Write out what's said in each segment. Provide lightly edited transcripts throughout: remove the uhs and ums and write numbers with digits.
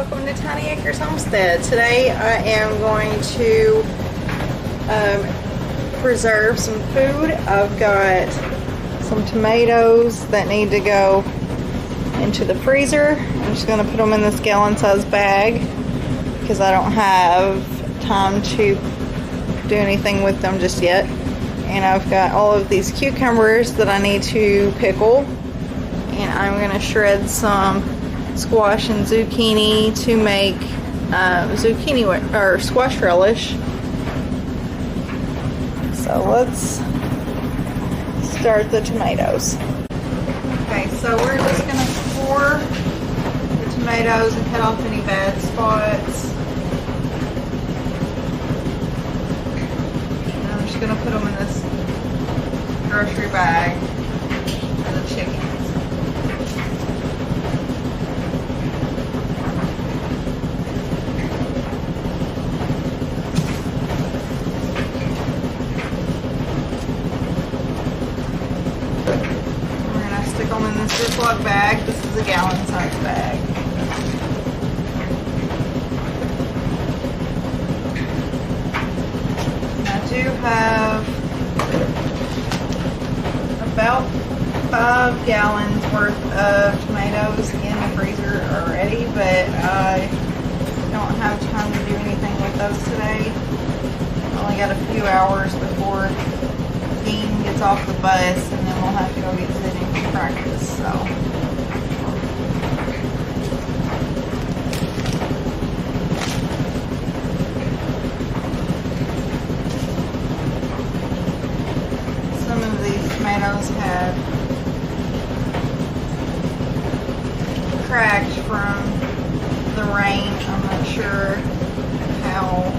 welcome to Tiny Acres Homestead. Today I am going to preserve some food. I've got some tomatoes that need to go into the freezer. I'm just going to put them in this gallon-sized bag because I don't have time to do anything with them just yet. And I've got all of these cucumbers that I need to pickle, and I'm going to shred some squash and zucchini to make zucchini or squash relish. So let's start the tomatoes. Okay, so we're just going to core the tomatoes and cut off any bad spots. And I'm just going to put them in this grocery bag for the chickens. Ziploc bag. This is a gallon size bag. I do have about 5 gallons worth of tomatoes in the freezer already, but I don't have time to do anything with those today. I only got a few hours before Dean gets off the bus, and then we'll have to go get Sydney from practice. So some of these tomatoes have cracked from the rain. I'm not sure how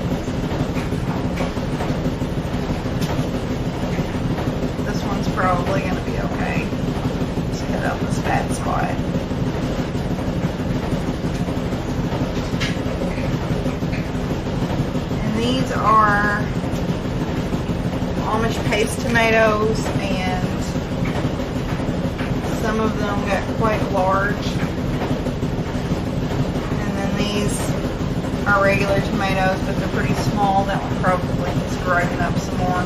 probably going to be okay. Just cut out this bad spot. And these are Amish paste tomatoes, and some of them got quite large. And then these are regular tomatoes, but they're pretty small. That one probably needs to ripen up some more.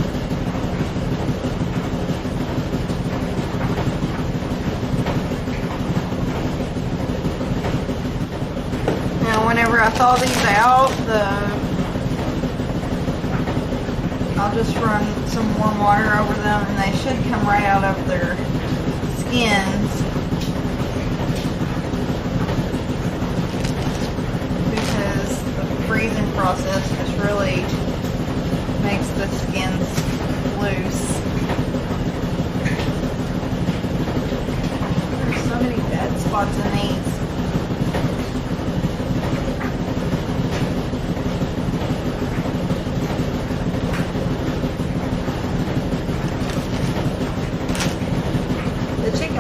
Whenever I thaw these out, I'll just run some warm water over them, and they should come right out of their skins. Because the freezing process just really makes the skins loose. There's so many dead spots in these.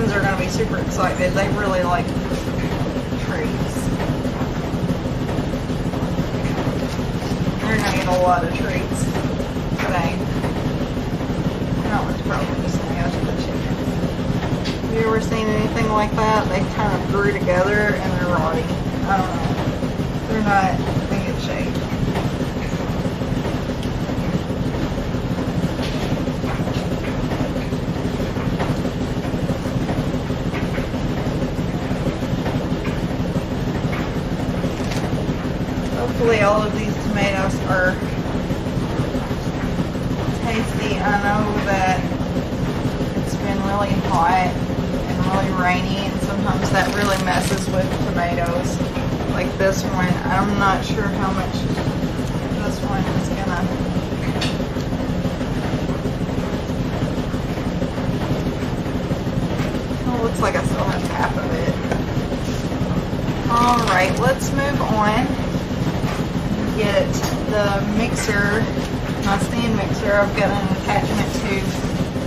Are going to be super excited. They really like treats. They're going to get a lot of treats today. That one's probably just going to go to the chickens. Have you ever seen anything like that? They kind of grew together and they're rotting. I don't know. They're not in good shape. Hopefully all of these tomatoes are tasty. I know that it's been really hot and really rainy, and sometimes that really messes with tomatoes. Like this one, I'm not sure how much this one is gonna. Oh, looks like I still have half of it. Alright, let's move on. Get the mixer, my stand mixer. I've got an attachment to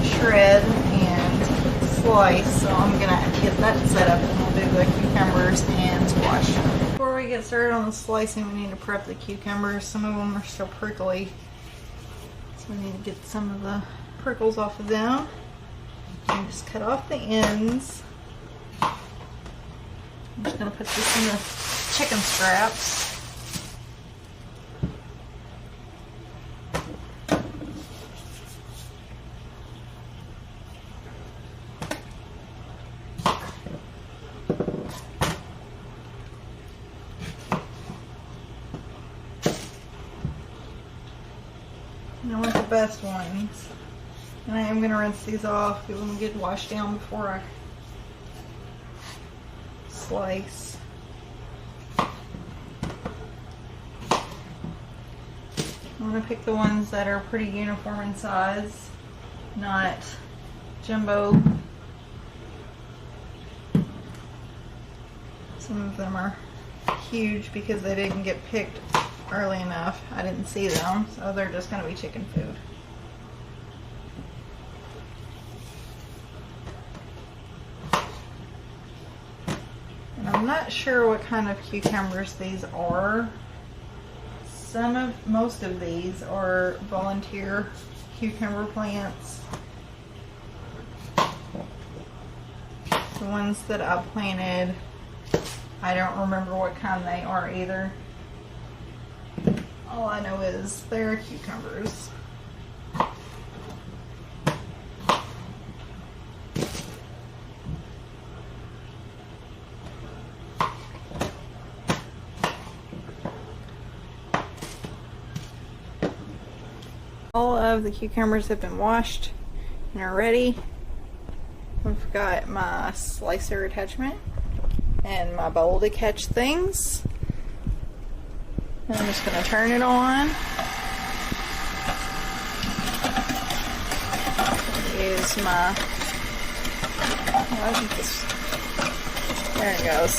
shred and slice, so I'm gonna get that set up, and we'll do the cucumbers and squash. Before we get started on the slicing, we need to prep the cucumbers. Some of them are still prickly, so we need to get some of the prickles off of them. And just cut off the ends. I'm just going to put this in the chicken scraps. And I want the best ones. And I am going to rinse these off, give them a good wash down before I slice. I want to pick the ones that are pretty uniform in size, not jumbo. Some of them are huge because they didn't get picked early enough. I didn't see them, so they're just going to be chicken food. And I'm not sure what kind of cucumbers these are. Most of these are volunteer cucumber plants. The ones that I planted, I don't remember what kind they are either. All I know is they're cucumbers. All of the cucumbers have been washed and are ready. I've got my slicer attachment and my bowl to catch things. And I'm just going to turn it on. Use my, I think this, there it goes.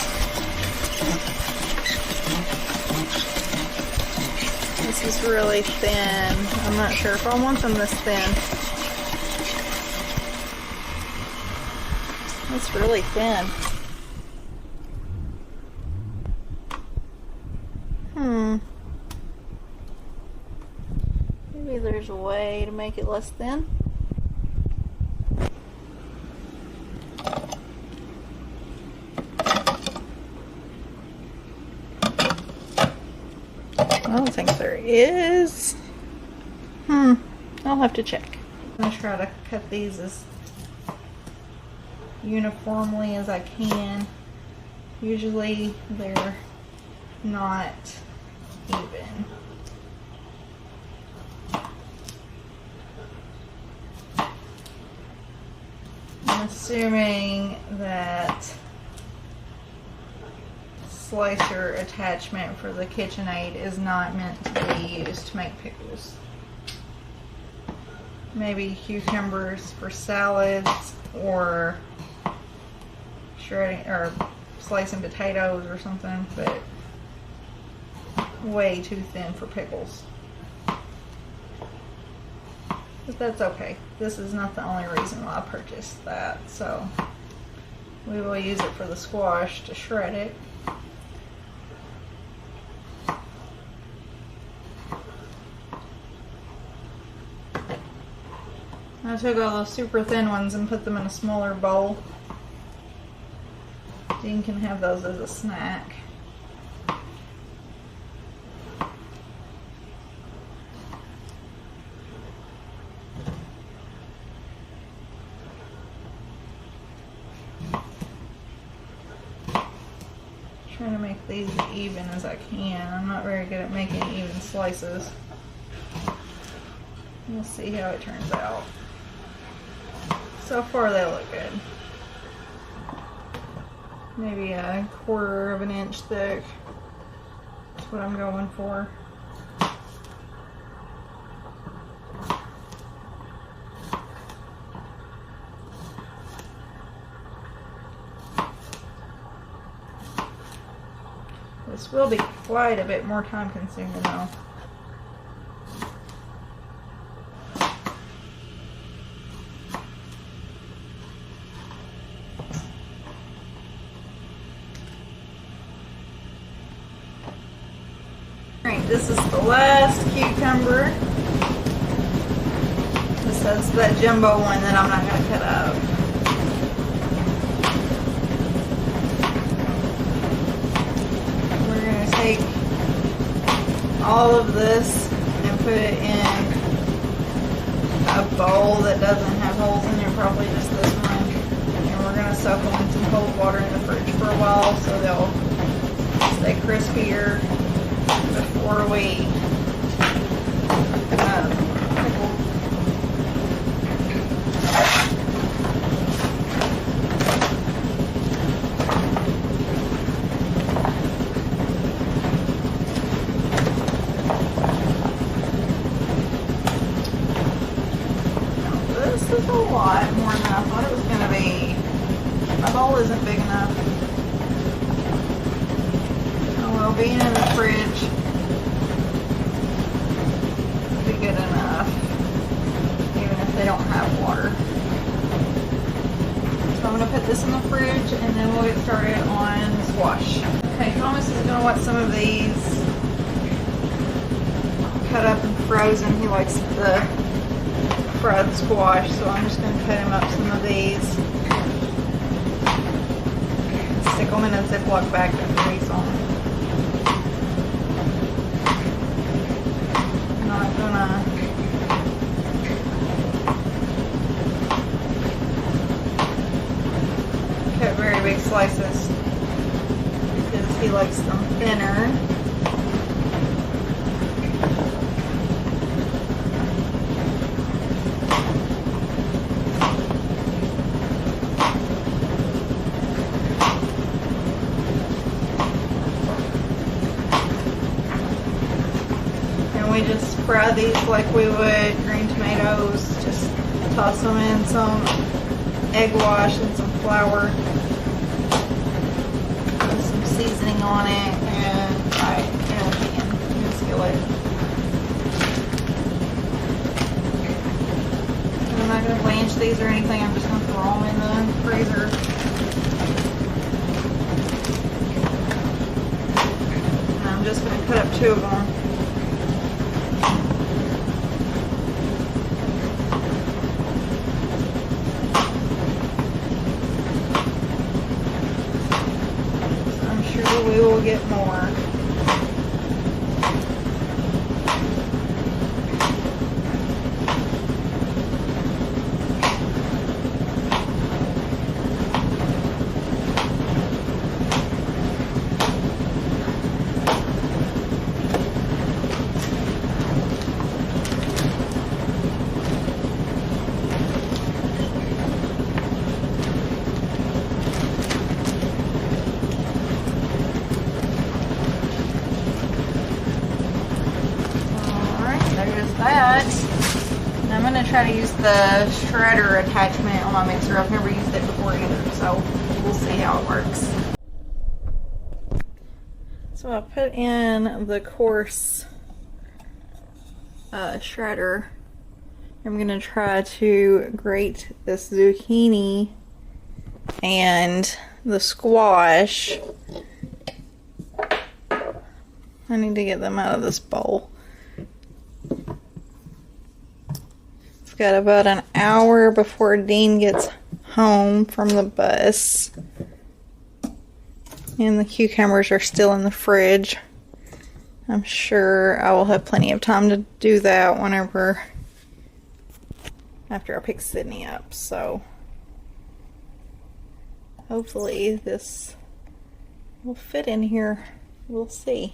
This is really thin. I'm not sure if I want them this thin. It's really thin. Maybe there's a way to make it less thin. I don't think there is. I'll have to check. I'm going to try to cut these as uniformly as I can. Usually they're not even. I'm assuming that slicer attachment for the KitchenAid is not meant to be used to make pickles. Maybe cucumbers for salads or shredding or slicing potatoes or something, but way too thin for pickles. But that's okay. This is not the only reason why I purchased that, so we will use it for the squash to shred it. I took all those super thin ones and put them in a smaller bowl. Dean can have those as a snack. Trying to make these as even as I can. I'm not very good at making even slices. We'll see how it turns out. So far they look good. Maybe a 1/4 of an inch thick. That's what I'm going for. This will be quite a bit more time consuming though. This is the last cucumber. This is that jumbo one that I'm not going to cut up. take all of this and put it in a bowl that doesn't have holes in it, probably just this one. And we're going to soak them in some cold water in the fridge for a while so they'll stay crispier before we pickle. This is a lot more than I thought it was going to be. My bowl isn't big enough. Oh well, being in the fridge will be good enough, even if they don't have water. So I'm going to put this in the fridge and then we'll get started on squash. Okay, Thomas is going to want some of these cut up and frozen. He likes the fried squash, so I'm just going to cut him up some of these. Stick them in a Ziploc bag and freeze them. I'm not gonna cut very big slices because he likes them thinner. We just fry these like we would green tomatoes. Just toss them in some egg wash and some flour, with some seasoning on it, and fry it in a pan, in a skillet. And I'm not going to blanch these or anything. I'm just going to throw them in the freezer. And I'm just going to cut up 2 of them. We will get more. That. And I'm going to try to use the shredder attachment on my mixer. I've never used it before either, so we'll see how it works. So I put in the coarse shredder. I'm going to try to grate this zucchini and the squash. I need to get them out of this bowl. Got about an hour before Dean gets home from the bus, and the cucumbers are still in the fridge. I'm sure I will have plenty of time to do that whenever after I pick Sydney up, so hopefully this will fit in here. We'll see.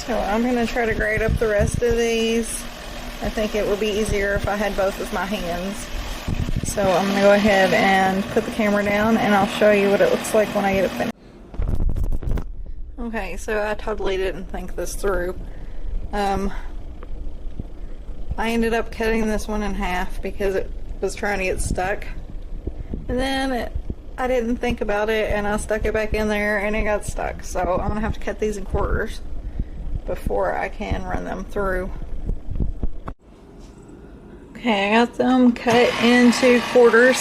So I'm going to try to grate up the rest of these. I think it would be easier if I had both of my hands. So I'm going to go ahead and put the camera down and I'll show you what it looks like when I get it finished. Okay, so I totally didn't think this through. I ended up cutting this one in half because it was trying to get stuck. And then I didn't think about it and I stuck it back in there and it got stuck. So I'm gonna have to cut these in quarters before I can run them through. Okay, I got them cut into quarters.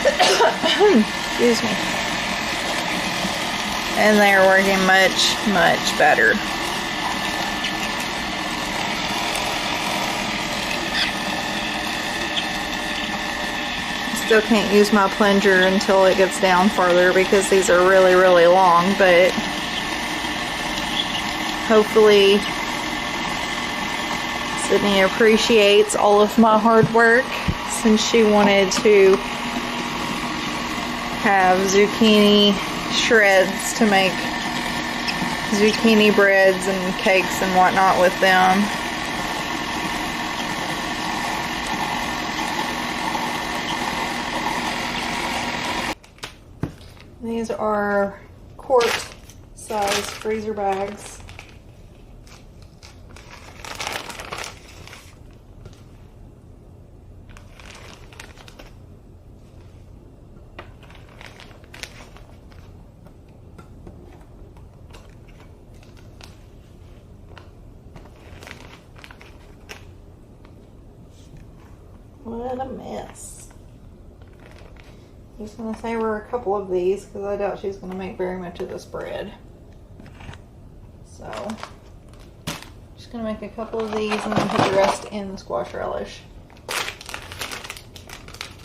Excuse me. And they're working much, much better. Still can't use my plunger until it gets down farther because these are really, really long, but hopefully Sydney appreciates all of my hard work since she wanted to have zucchini shreds to make zucchini breads and cakes and whatnot with them. These are quart size freezer bags. What a mess. I'm just going to save her a couple of these because I doubt she's going to make very much of this bread. So, just going to make a couple of these and then put the rest in the squash relish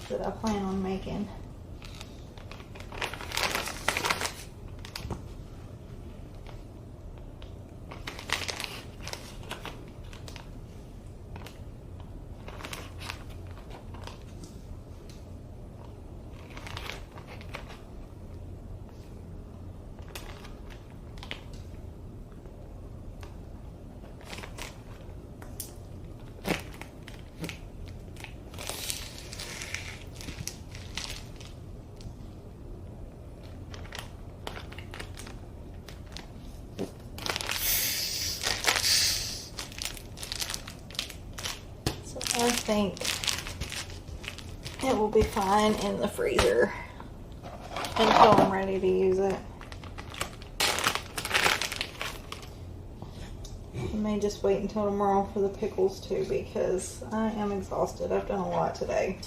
that I plan on making. I think it will be fine in the freezer until I'm ready to use it. I may just wait until tomorrow for the pickles too because I am exhausted. I've done a lot today.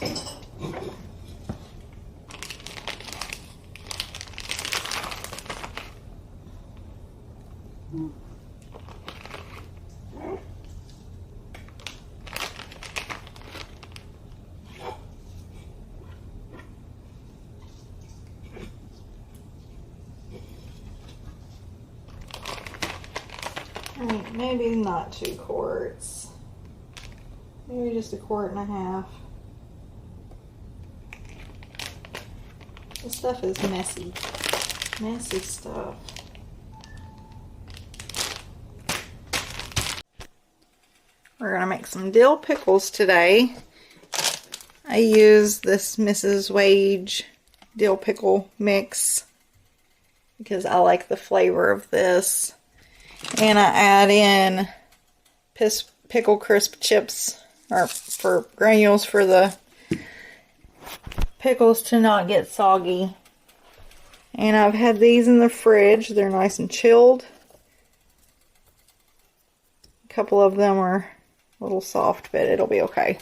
Maybe not 2 quarts. Maybe just 1.5 quarts. This stuff is messy. Messy stuff. We're gonna make some dill pickles today. I use this Mrs. Wage dill pickle mix because I like the flavor of this. And I add in pickle crisp chips, or for granules for the pickles to not get soggy. And I've had these in the fridge. They're nice and chilled. A couple of them are a little soft, but it'll be okay.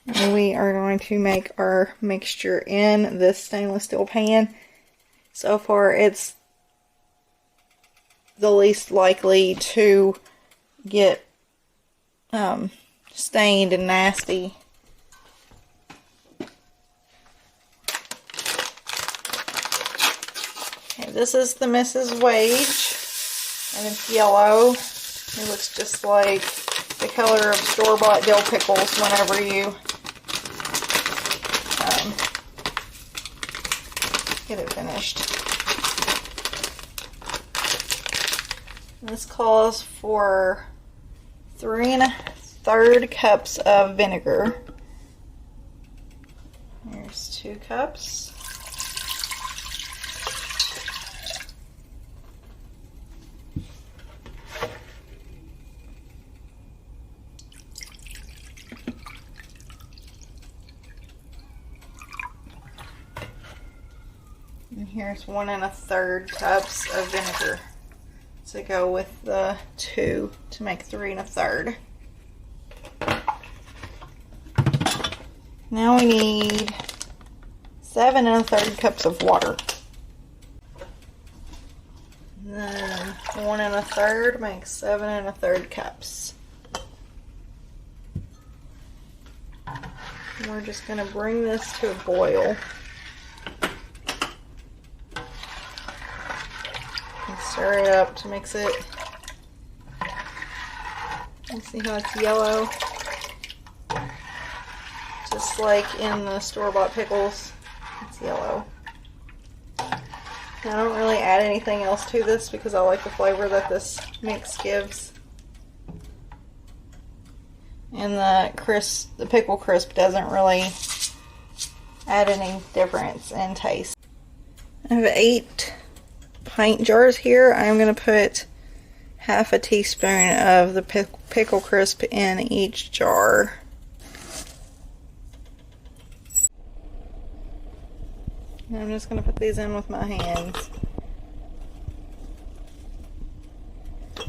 And we are going to make our mixture in this stainless steel pan. So far, it's the least likely to get stained and nasty. Okay, this is the Mrs. Wage, and it's yellow. It looks just like the color of store-bought dill pickles whenever you get it finished. This calls for 3 1/3 cups of vinegar. Here's 2 cups. here's 1 1/3 cups of vinegar to go with the 2 to make 3 1/3. Now we need 7 1/3 cups of water. And then 1 1/3 makes 7 1/3 cups. And we're just going to bring this to a boil. And stir it up to mix it. You see how it's yellow? Just like in the store-bought pickles, it's yellow. I don't really add anything else to this because I like the flavor that this mix gives. And the pickle crisp doesn't really add any difference in taste. I have 8 pint jars here. I'm going to put half a teaspoon of the pickle crisp in each jar. And I'm just going to put these in with my hands.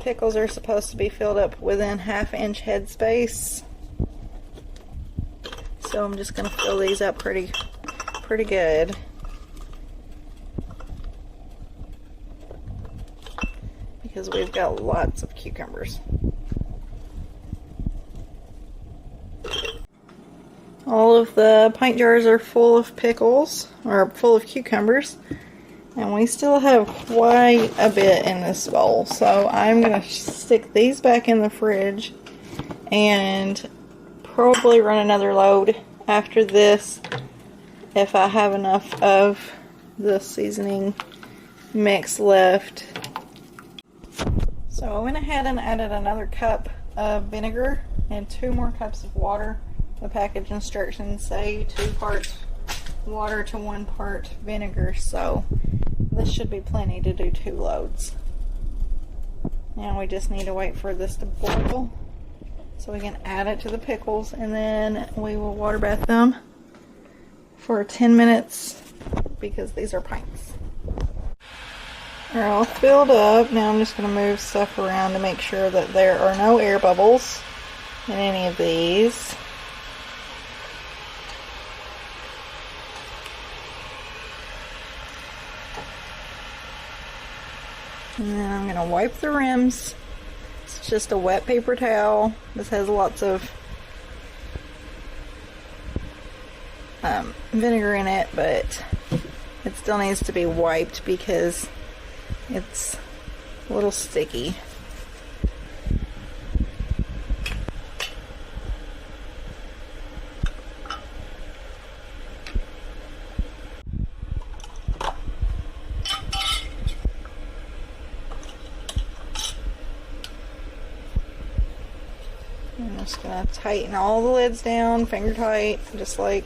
Pickles are supposed to be filled up within 1/2 inch headspace. So I'm just going to fill these up pretty good. Because we've got lots of cucumbers. All of the pint jars are full of pickles, or full of cucumbers, and we still have quite a bit in this bowl. So I'm going to stick these back in the fridge and probably run another load after this if I have enough of the seasoning mix left. So I went ahead and added another cup of vinegar and 2 more cups of water. The package instructions say 2 parts water to 1 part vinegar, so this should be plenty to do 2 loads. Now we just need to wait for this to boil so we can add it to the pickles, and then we will water bath them for 10 minutes because these are pints. They're all filled up. Now I'm just going to move stuff around to make sure that there are no air bubbles in any of these. And then I'm going to wipe the rims. It's just a wet paper towel. This has lots of vinegar in it, but it still needs to be wiped because it's a little sticky. I'm just going to tighten all the lids down, finger tight, just like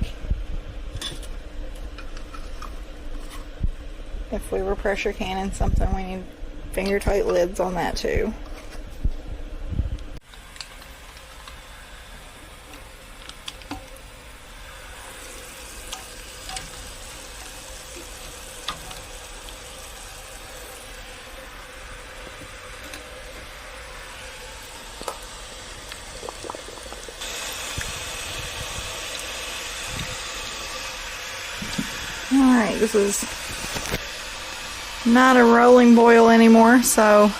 if we were pressure canning something, we need finger tight lids on that too. Alright, this is not a rolling boil anymore, so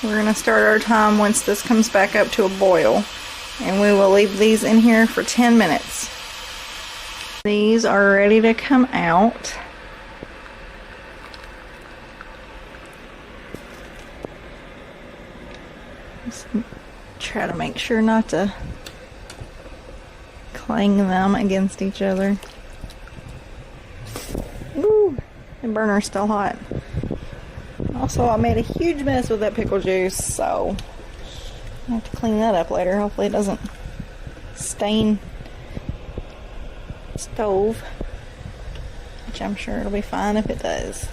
we're going to start our time once this comes back up to a boil. And we will leave these in here for 10 minutes. These are ready to come out. Just try to make sure not to clang them against each other. Ooh, the burner's still hot. Also, I made a huge mess with that pickle juice, so I'll have to clean that up later. Hopefully it doesn't stain the stove, which I'm sure it'll be fine if it does.